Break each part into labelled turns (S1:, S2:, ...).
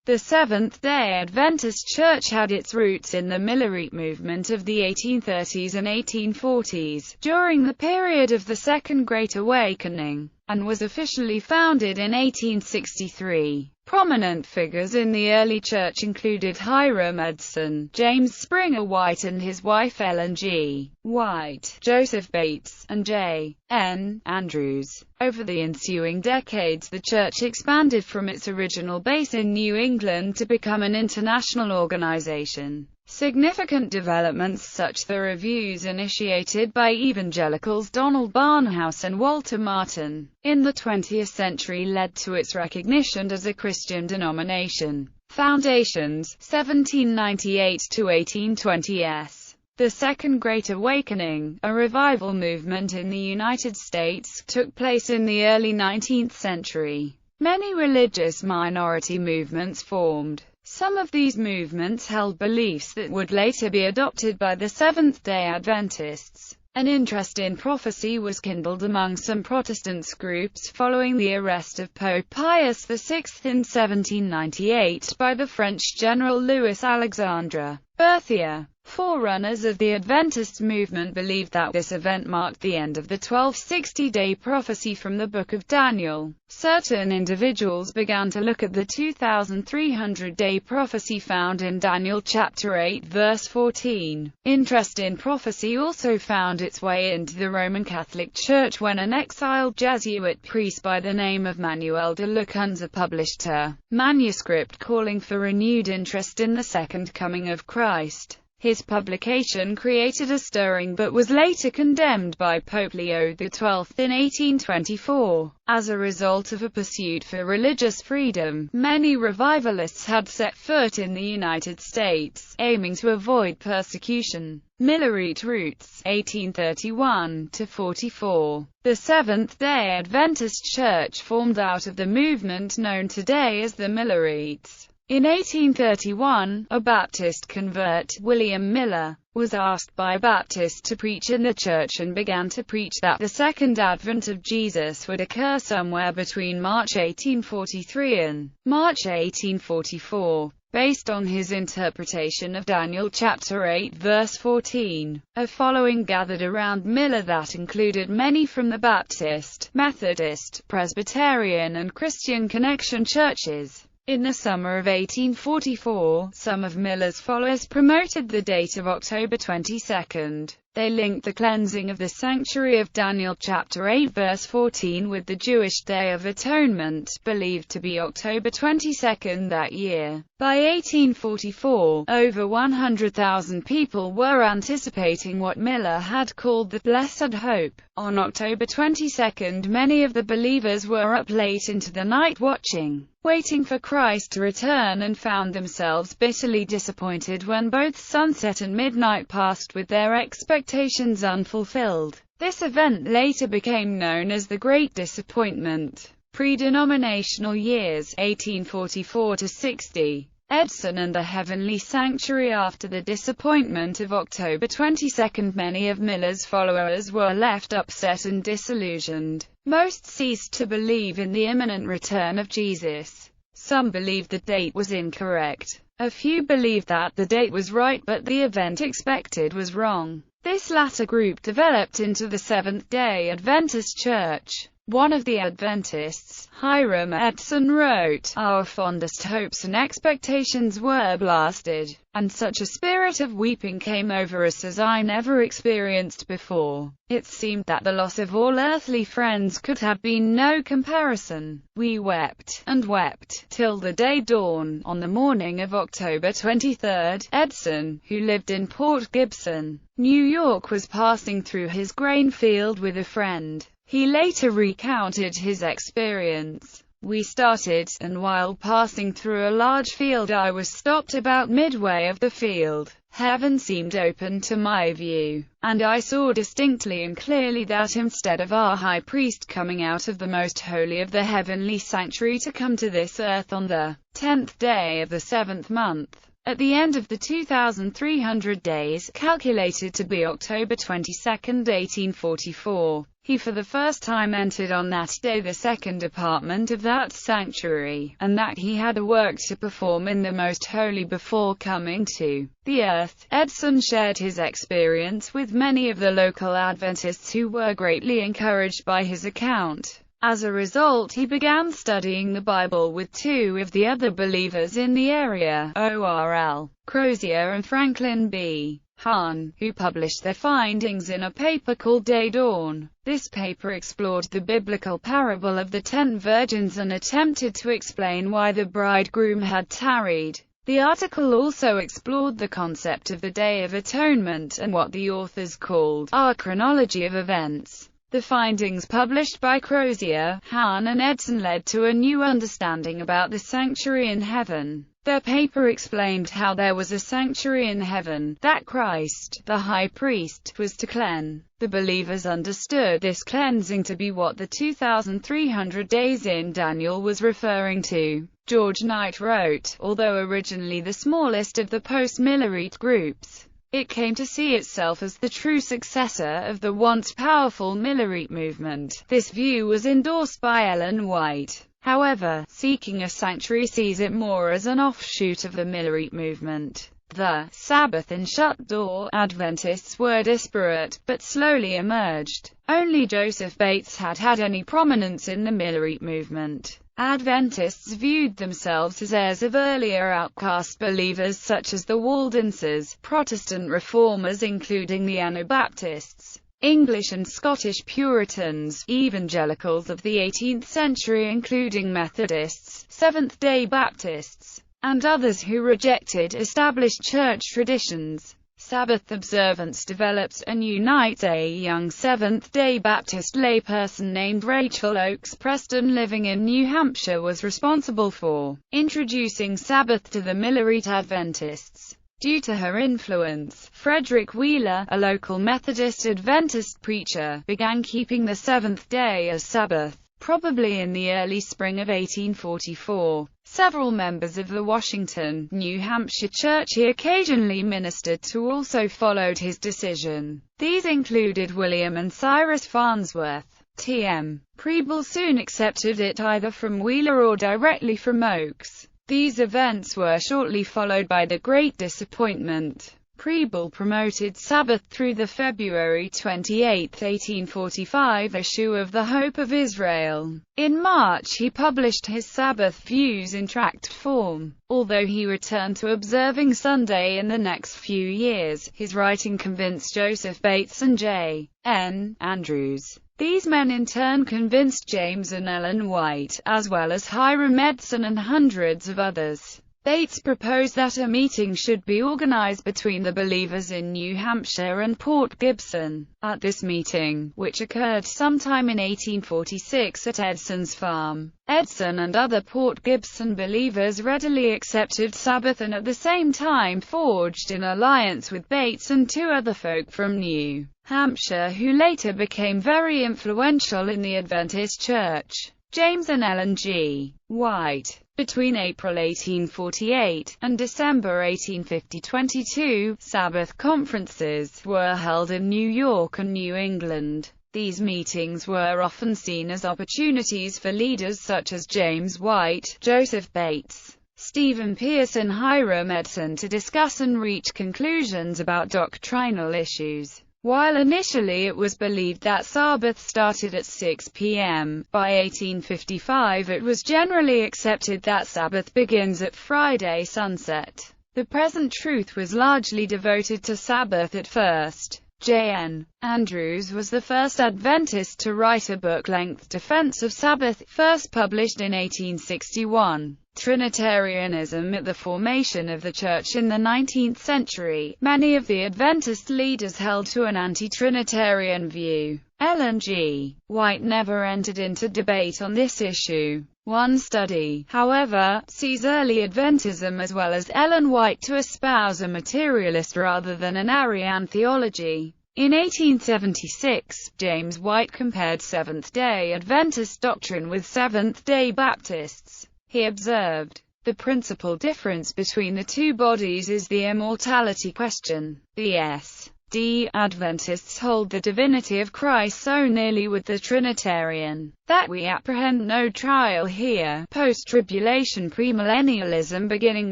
S1: The Seventh-day Adventist Church had its roots in the Millerite movement of the 1830s and 1840s, during the period of the Second Great Awakening, and was officially founded in 1863. Prominent figures in the early church included Hiram Edson, James Springer White and his wife Ellen G. White, Joseph Bates, and J. N. Andrews. Over the ensuing decades, the church expanded from its original base in New England to become an international organization. Significant developments such the reviews initiated by evangelicals Donald Barnhouse and Walter Martin in the 20th century led to its recognition as a Christian denomination. Foundations, 1798 to 1820s. The Second Great Awakening, a revival movement in the United States, took place in the early 19th century. Many religious minority movements formed. Some of these movements held beliefs that would later be adopted by the Seventh-day Adventists. An interest in prophecy was kindled among some Protestant groups following the arrest of Pope Pius VI in 1798 by the French general Louis Alexandre Berthier. Forerunners of the Adventist movement believed that this event marked the end of the 1260-day prophecy from the Book of Daniel. Certain individuals began to look at the 2300-day prophecy found in Daniel chapter 8 verse 14. Interest in prophecy also found its way into the Roman Catholic Church when an exiled Jesuit priest by the name of Manuel de Lacunza published a manuscript calling for renewed interest in the Second Coming of Christ. His publication created a stirring but was later condemned by Pope Leo XII in 1824. As a result of a pursuit for religious freedom, many revivalists had set foot in the United States, aiming to avoid persecution. Millerite roots, 1831 to 44. The Seventh-day Adventist Church formed out of the movement known today as the Millerites. In 1831, a Baptist convert, William Miller, was asked by a Baptist to preach in the church and began to preach that the second advent of Jesus would occur somewhere between March 1843 and March 1844. Based on his interpretation of Daniel chapter 8 verse 14, a following gathered around Miller that included many from the Baptist, Methodist, Presbyterian and Christian Connection churches. In the summer of 1844, some of Miller's followers promoted the date of October 22. They linked the cleansing of the sanctuary of Daniel chapter 8 verse 14 with the Jewish Day of Atonement, believed to be October 22 that year. By 1844, over 100,000 people were anticipating what Miller had called the Blessed Hope. On October 22, many of the believers were up late into the night watching, waiting for Christ to return, and found themselves bitterly disappointed when both sunset and midnight passed with their expectations unfulfilled. This event later became known as the Great Disappointment. Pre-denominational years, 1844 to 60. Edson and the Heavenly Sanctuary. After the disappointment of October 22, many of Miller's followers were left upset and disillusioned. Most ceased to believe in the imminent return of Jesus. Some believed the date was incorrect. A few believed that the date was right but the event expected was wrong. This latter group developed into the Seventh-day Adventist Church. One of the Adventists, Hiram Edson, wrote, "Our fondest hopes and expectations were blasted, and such a spirit of weeping came over us as I never experienced before. It seemed that the loss of all earthly friends could have been no comparison. We wept, and wept, till the day dawned." On the morning of October 23, Edson, who lived in Port Gibson, New York, was passing through his grain field with a friend. He later recounted his experience. "We started, and while passing through a large field I was stopped about midway of the field. Heaven seemed open to my view, and I saw distinctly and clearly that instead of our high priest coming out of the most holy of the heavenly sanctuary to come to this earth on the 10th day of the 7th month, At the end of the 2,300 days, calculated to be October 22, 1844, he for the first time entered on that day the second apartment of that sanctuary, and that he had a work to perform in the most holy before coming to the earth. Edson shared his experience with many of the local Adventists who were greatly encouraged by his account. As a result, he began studying the Bible with two of the other believers in the area, O.R.L. Crozier and Franklin B. Hahn, who published their findings in a paper called Day Dawn. This paper explored the biblical parable of the 10 virgins and attempted to explain why the bridegroom had tarried. The article also explored the concept of the Day of Atonement and what the authors called our chronology of events. The findings published by Crozier, Hahn and Edson led to a new understanding about the sanctuary in heaven. Their paper explained how there was a sanctuary in heaven, that Christ, the high priest, was to cleanse. The believers understood this cleansing to be what the 2,300 days in Daniel was referring to. George Knight wrote, although originally the smallest of the post-Millerite groups, it came to see itself as the true successor of the once powerful Millerite movement. This view was endorsed by Ellen White. However, Seeking a Sanctuary sees it more as an offshoot of the Millerite movement. The Sabbath and shut-door Adventists were disparate, but slowly emerged. Only Joseph Bates had had any prominence in the Millerite movement. Adventists viewed themselves as heirs of earlier outcast believers such as the Waldenses, Protestant reformers including the Anabaptists, English and Scottish Puritans, evangelicals of the 18th century including Methodists, Seventh-day Baptists, and others who rejected established church traditions. Sabbath observance develops and unites. A young Seventh-day Baptist layperson named Rachel Oakes Preston living in New Hampshire was responsible for introducing Sabbath to the Millerite Adventists. Due to her influence, Frederick Wheeler, a local Methodist Adventist preacher, began keeping the seventh day as Sabbath, probably in the early spring of 1844. Several members of the Washington, New Hampshire church he occasionally ministered to also followed his decision. These included William and Cyrus Farnsworth. T.M. Preble soon accepted it either from Wheeler or directly from Oakes. These events were shortly followed by the Great Disappointment. Preble promoted Sabbath through the February 28, 1845 issue of The Hope of Israel. In March he published his Sabbath views in tract form. Although he returned to observing Sunday in the next few years, his writing convinced Joseph Bates and J. N. Andrews. These men in turn convinced James and Ellen White, as well as Hiram Edson and hundreds of others. Bates proposed that a meeting should be organized between the believers in New Hampshire and Port Gibson. At this meeting, which occurred sometime in 1846 at Edson's farm, Edson and other Port Gibson believers readily accepted Sabbath and at the same time forged an alliance with Bates and two other folk from New Hampshire who later became very influential in the Adventist Church. James and Ellen G. White. Between April 1848 and December 1850, 22 Sabbath conferences were held in New York and New England. These meetings were often seen as opportunities for leaders such as James White, Joseph Bates, Stephen Pierce and Hiram Edson to discuss and reach conclusions about doctrinal issues. While initially it was believed that Sabbath started at 6 p.m., by 1855 it was generally accepted that Sabbath begins at Friday sunset. The present truth was largely devoted to Sabbath at first. J. N. Andrews was the first Adventist to write a book-length defense of Sabbath, first published in 1861. Trinitarianism. At the formation of the Church in the 19th century, many of the Adventist leaders held to an anti-Trinitarian view. Ellen G. White never entered into debate on this issue. One study, however, sees early Adventism as well as Ellen White to espouse a materialist rather than an Arian theology. In 1876, James White compared Seventh-day Adventist doctrine with Seventh-day Baptists. He observed, The principal difference between the two bodies is the immortality question. The S.D. Adventists hold the divinity of Christ so nearly with the Trinitarian that we apprehend no trial here. Post-tribulation premillennialism, beginning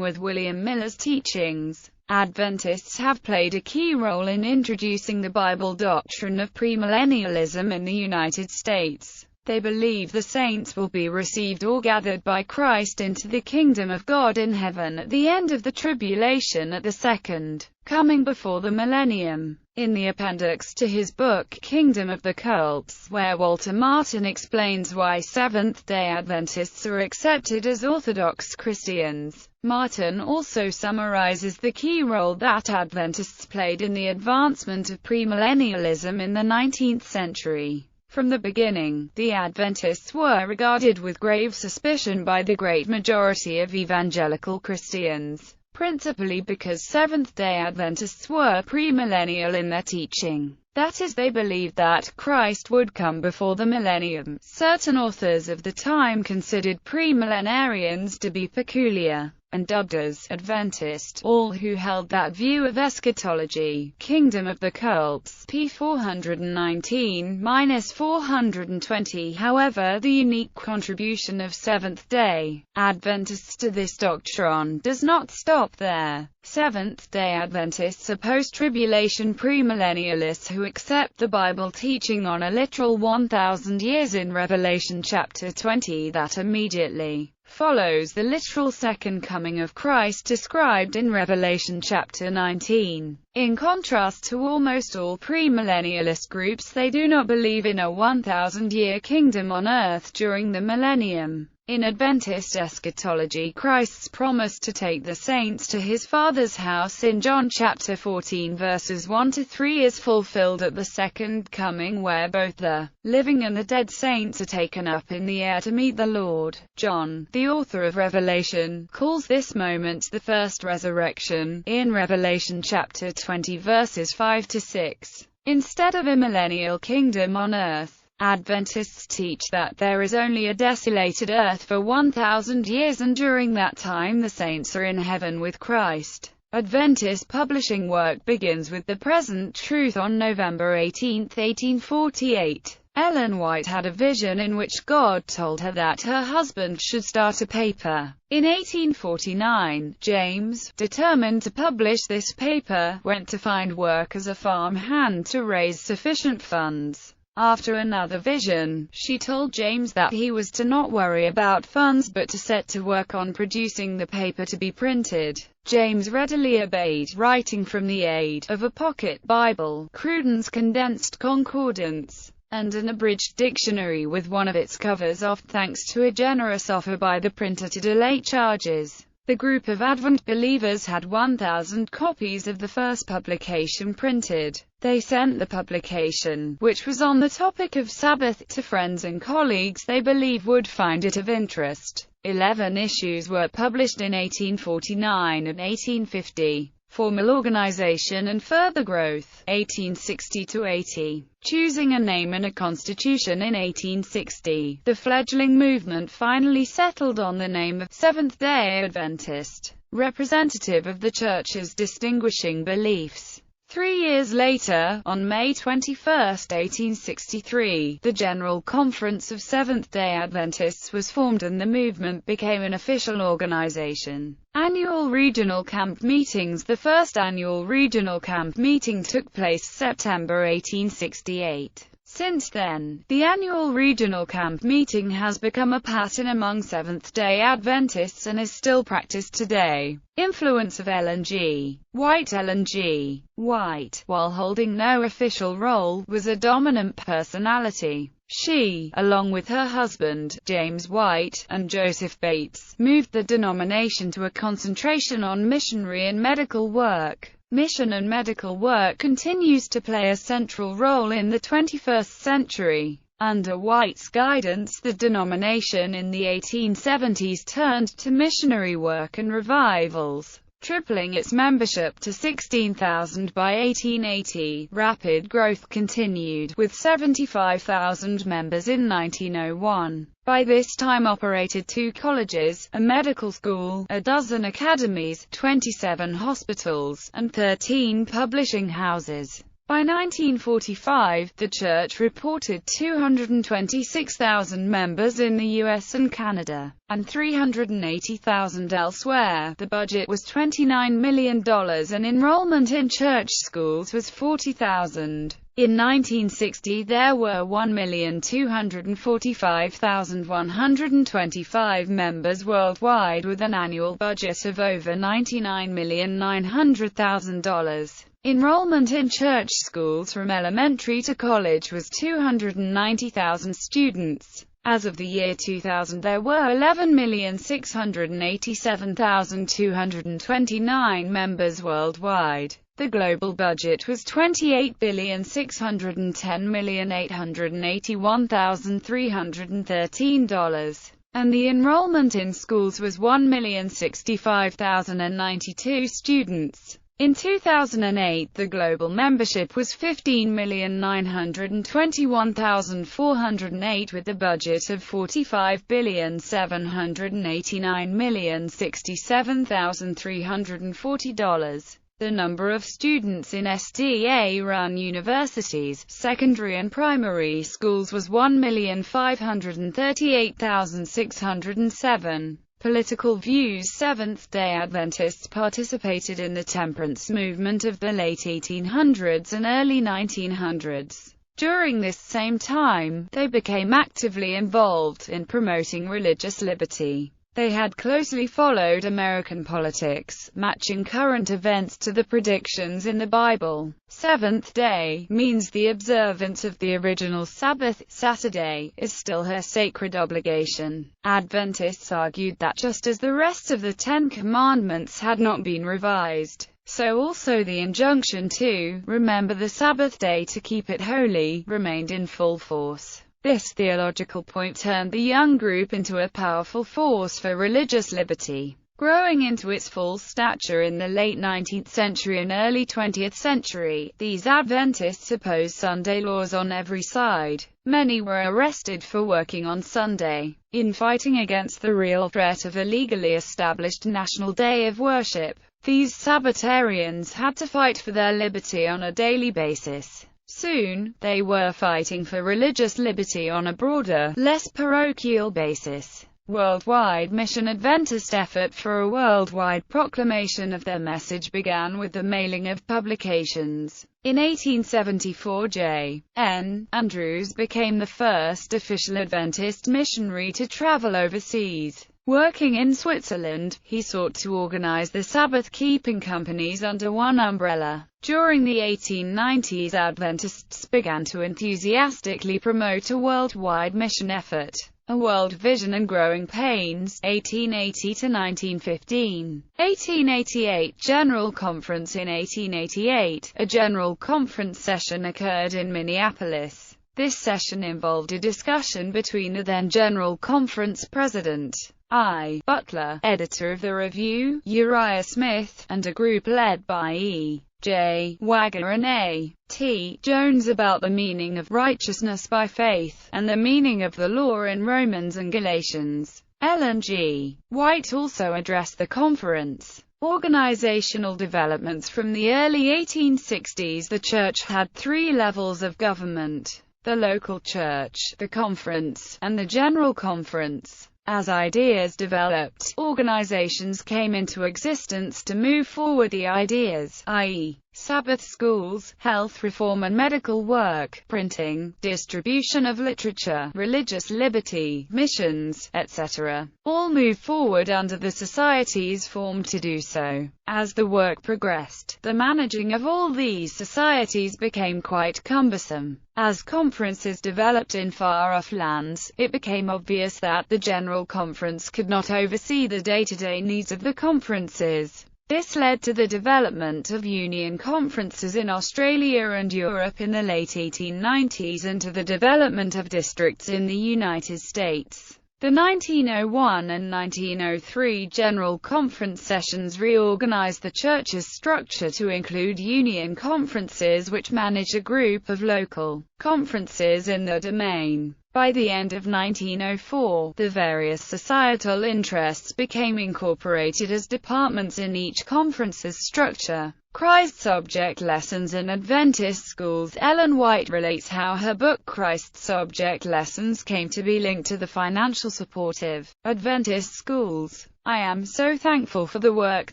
S1: with William Miller's teachings, Adventists have played a key role in introducing the Bible doctrine of premillennialism in the United States. They believe the saints will be received or gathered by Christ into the kingdom of God in heaven at the end of the tribulation at the second coming before the millennium. In the appendix to his book Kingdom of the Cults, where Walter Martin explains why Seventh-day Adventists are accepted as Orthodox Christians, Martin also summarizes the key role that Adventists played in the advancement of premillennialism in the 19th century. From the beginning, the Adventists were regarded with grave suspicion by the great majority of evangelical Christians, principally because Seventh-day Adventists were premillennial in their teaching. That is, they believed that Christ would come before the millennium. Certain authors of the time considered premillenarians to be peculiar, and dubbed as Adventist all who held that view of eschatology. Kingdom of the Cults, p. 419-420. However, the unique contribution of Seventh-day Adventists to this doctrine does not stop there. Seventh-day Adventists are post-tribulation premillennialists who accept the Bible teaching on a literal 1,000 years in Revelation chapter 20 that immediately follows the literal second coming of Christ described in Revelation chapter 19. In contrast to almost all premillennialist groups, they do not believe in a 1,000-year kingdom on earth during the millennium. In Adventist eschatology, Christ's promise to take the saints to his Father's house in John chapter 14 verses 1-3 is fulfilled at the second coming, where both the living and the dead saints are taken up in the air to meet the Lord. John, the author of Revelation, calls this moment the first resurrection, in Revelation chapter 20 verses 5-6. Instead of a millennial kingdom on earth, Adventists teach that there is only a desolated earth for 1,000 years, and during that time the saints are in heaven with Christ. Adventist publishing work begins with The Present Truth on November 18, 1848. Ellen White had a vision in which God told her that her husband should start a paper. In 1849, James, determined to publish this paper, went to find work as a farm hand to raise sufficient funds. After another vision, she told James that he was to not worry about funds but to set to work on producing the paper to be printed. James readily obeyed, writing from the aid of a pocket Bible, Cruden's Condensed Concordance, and an abridged dictionary with one of its covers off, thanks to a generous offer by the printer to delay charges. The group of Advent believers had 1,000 copies of the first publication printed. They sent the publication, which was on the topic of Sabbath, to friends and colleagues they believe would find it of interest. 11 issues were published in 1849 and 1850. Formal Organization and Further Growth, 1860-80. Choosing a Name and a Constitution in 1860. The fledgling movement finally settled on the name of Seventh-day Adventist, representative of the Church's distinguishing beliefs. 3 years later, on May 21, 1863, the General Conference of Seventh-day Adventists was formed and the movement became an official organization. Annual regional camp meetings. The first annual regional camp meeting took place September 1868. Since then, the annual regional camp meeting has become a pattern among Seventh-day Adventists and is still practiced today. Influence of Ellen G. White. Ellen G. White, while holding no official role, was a dominant personality. She, along with her husband, James White, and Joseph Bates, moved the denomination to a concentration on missionary and medical work. Mission and medical work continues to play a central role in the 21st century. Under White's guidance, the denomination in the 1870s turned to missionary work and revivals. tripling its membership to 16,000 by 1880. Rapid growth continued, with 75,000 members in 1901. By this time operated 2 colleges, a medical school, a dozen academies, 27 hospitals, and 13 publishing houses. By 1945, the church reported 226,000 members in the US and Canada, and 380,000 elsewhere. The budget was $29 million and enrollment in church schools was 40,000. In 1960 there were 1,245,125 members worldwide, with an annual budget of over $99,900,000. Enrollment in church schools from elementary to college was 290,000 students. As of the year 2000 there were 11,687,229 members worldwide. The global budget was $28,610,881,313, and the enrollment in schools was 1,065,092 students. In 2008, the global membership was 15,921,408 with a budget of $45,789,067,340. The number of students in SDA-run universities, secondary and primary schools was 1,538,607. Political views. Seventh-day Adventists participated in the temperance movement of the late 1800s and early 1900s. During this same time, they became actively involved in promoting religious liberty. They had closely followed American politics, matching current events to the predictions in the Bible. Seventh day means the observance of the original Sabbath. Saturday is still her sacred obligation. Adventists argued that just as the rest of the Ten Commandments had not been revised, so also the injunction to remember the Sabbath day to keep it holy remained in full force. This theological point turned the young group into a powerful force for religious liberty, growing into its full stature in the late 19th century and early 20th century. These Adventists opposed Sunday laws on every side. Many were arrested for working on Sunday, in fighting against the real threat of a legally established national day of worship. These Sabbatarians had to fight for their liberty on a daily basis. Soon, they were fighting for religious liberty on a broader, less parochial basis. Worldwide mission. Adventist effort for a worldwide proclamation of their message began with the mailing of publications. In 1874, J. N. Andrews became the first official Adventist missionary to travel overseas. Working in Switzerland, he sought to organize the Sabbath-keeping companies under one umbrella. During the 1890s, Adventists began to enthusiastically promote a worldwide mission effort. A World Vision and Growing Pains, 1880 to 1915. 1888 General Conference. In 1888, a General Conference session occurred in Minneapolis. This session involved a discussion between the then General Conference President I. Butler, editor of the Review, Uriah Smith, and a group led by E. J. Wagner and A. T. Jones about the meaning of righteousness by faith, and the meaning of the law in Romans and Galatians. Ellen G. White also addressed the conference. Organizational developments. From the early 1860s, the church had 3 levels of government: the local church, the conference, and the general conference. As ideas developed, organizations came into existence to move forward the ideas, i.e., Sabbath schools, health reform and medical work, printing, distribution of literature, religious liberty, missions, etc. All moved forward under the societies formed to do so. As the work progressed, the managing of all these societies became quite cumbersome. As conferences developed in far-off lands, it became obvious that the General Conference could not oversee the day-to-day needs of the conferences. This led to the development of union conferences in Australia and Europe in the late 1890s and to the development of districts in the United States. The 1901 and 1903 General Conference sessions reorganized the church's structure to include union conferences which managed a group of local conferences in the domain. By the end of 1904, the various societal interests became incorporated as departments in each conference's structure. Christ's Object Lessons in Adventist Schools. Ellen White relates how her book Christ's Object Lessons came to be linked to the financial support of Adventist schools. I am so thankful for the work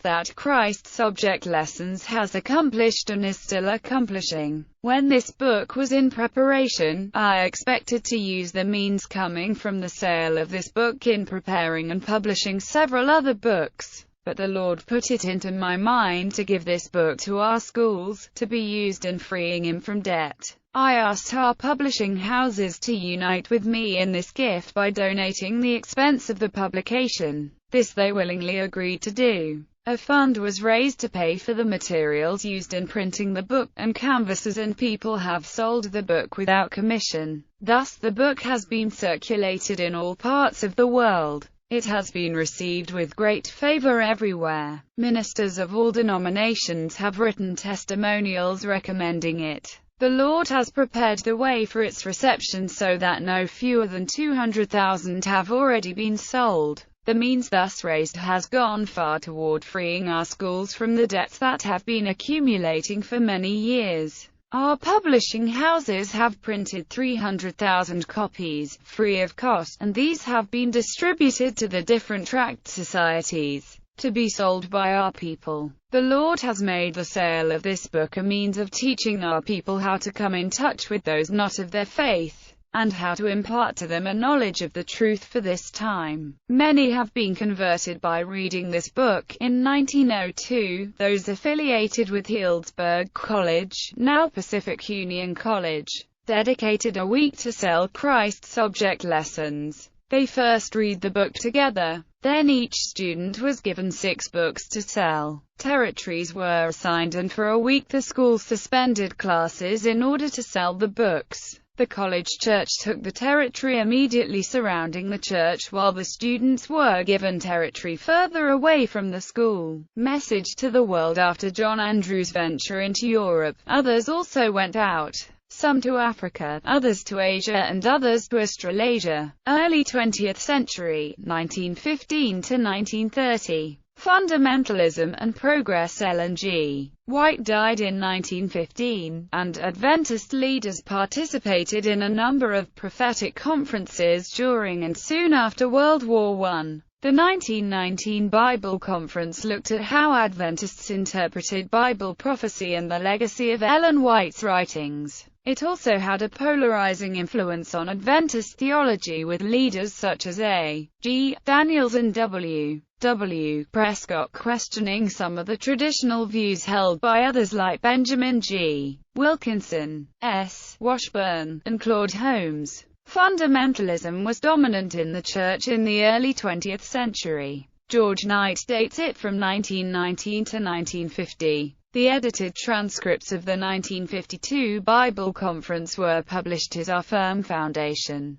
S1: that Christ's Object Lessons has accomplished and is still accomplishing. When this book was in preparation, I expected to use the means coming from the sale of this book in preparing and publishing several other books. But the Lord put it into my mind to give this book to our schools, to be used in freeing him from debt. I asked our publishing houses to unite with me in this gift by donating the expense of the publication. This they willingly agreed to do. A fund was raised to pay for the materials used in printing the book, and canvases and people have sold the book without commission. Thus the book has been circulated in all parts of the world. It has been received with great favor everywhere. Ministers of all denominations have written testimonials recommending it. The Lord has prepared the way for its reception so that no fewer than 200,000 have already been sold. The means thus raised has gone far toward freeing our schools from the debts that have been accumulating for many years. Our publishing houses have printed 300,000 copies, free of cost, and these have been distributed to the different tract societies, to be sold by our people. The Lord has made the sale of this book a means of teaching our people how to come in touch with those not of their faith, and how to impart to them a knowledge of the truth for this time. Many have been converted by reading this book. In 1902, those affiliated with Healdsburg College, now Pacific Union College, dedicated a week to sell Christ's Object Lessons. They first read the book together. Then each student was given 6 books to sell. Territories were assigned, and for a week the school suspended classes in order to sell the books. The college church took the territory immediately surrounding the church, while the students were given territory further away from the school. Message to the world. After John Andrew's venture into Europe, others also went out. Some to Africa, others to Asia, and others to Australasia. Early 20th century, 1915 to 1930. Fundamentalism and Progress. Ellen G. White died in 1915, and Adventist leaders participated in a number of prophetic conferences during and soon after World War I. The 1919 Bible Conference looked at how Adventists interpreted Bible prophecy and the legacy of Ellen White's writings. It also had a polarizing influence on Adventist theology, with leaders such as A. G. Daniels and W. Prescott questioning some of the traditional views held by others like Benjamin G. Wilkinson, S. Washburn, and Claude Holmes. Fundamentalism was dominant in the church in the early 20th century. George Knight dates it from 1919 to 1950. The edited transcripts of the 1952 Bible Conference were published as our firm foundation.